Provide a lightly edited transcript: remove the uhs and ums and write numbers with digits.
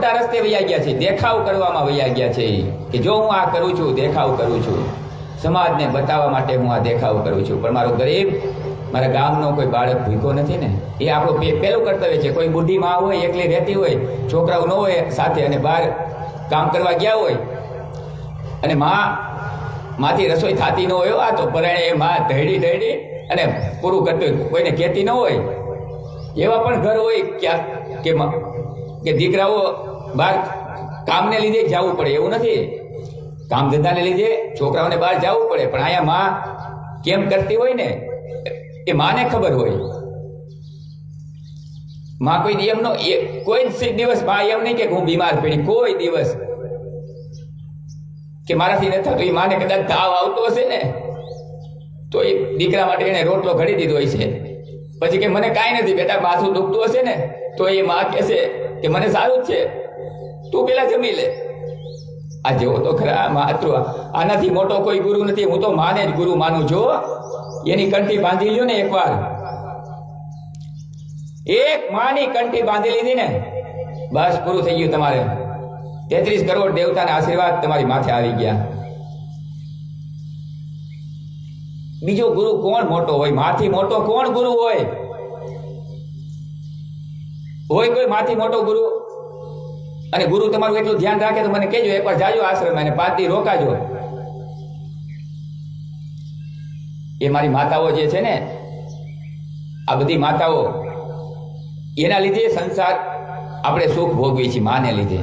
ખોટા રસ્તે વૈયા ગયા છે, દેખાવ કરવામાં વૈયા ગયા છે કે જો હું આ કરું છું, દેખાવ કરું છું, સમાજને બતાવવા માટે હું આ દેખાવ કરું છું, પણ મારો ગરીબ, મારા ગામનો કોઈ બાળક ભૂખ્યો નથી ને, એ આપણું પહેલું કર્તવ્ય છે. કોઈ બુઢી માં હોય, એકલી રહેતી હોય, છોકરાઓ ન હોય સાથે, અને બહાર કામ કરવા ગયા હોય, અને માંથી રસોઈ થતી ન હોય, આ તો પરાણે એ માં ઢળી અને પૂરું કરતી હોય, કોઈને કહેતી ન હોય. એવા પણ ઘર હોય ક્યાં કે દીકરાઓ બહાર કામને લીધે જવું પડે, એવું નથી, કામ ધંધાને લીધે છોકરાઓને બહાર જવું પડે, પણ અહીંયા માં કેમ કરતી હોય ને એ માને ખબર હોય. માં કોઈ નિયમનો કોઈ દિવસ માં એમ નહીં કે હું બીમાર પડી, કોઈ દિવસ કે મારાથી નથી થતું. એ માને કદાચ તાવ આવતો હશે ને તો એ દીકરા માટે એને રોટલો ઘડી દીધો હોય છે, પછી કે મને કાંઈ નથી બેટા, માથું દુખતું હશે ને તો એ માં કહેશે કે મને સારું જ છે, તું પેલા જમી લે. આ જેવો તો ખરા માતૃ, આનાથી મોટો કોઈ ગુરુ નથી. હું તો માને જ ગુરુ માનું છું. એની કંઠી બાંધી લ્યો ને એકવાર, એક માની કંઠી બાંધી લીધી ને બસ પૂરું થઈ ગયું. તમારે 33 કરોડ દેવતાના આશીર્વાદ તમારી માથે આવી ગયા. બીજો ગુરુ કોણ મોટો હોય? માથી મોટો કોણ ગુરુ હોય? કોઈ માથી મોટો ગુરુ? અને ગુરુ તમારું એટલું ધ્યાન રાખે તો મને કહેજો, એકવાર જાજો આશ્રમ અને 5 દી રોકાજો. એ મારી માતાઓ જે છે ને, આ બધી માતાઓ, એના લીધે સંસાર આપણે સુખ ભોગવીએ છીએ, માને લીધે.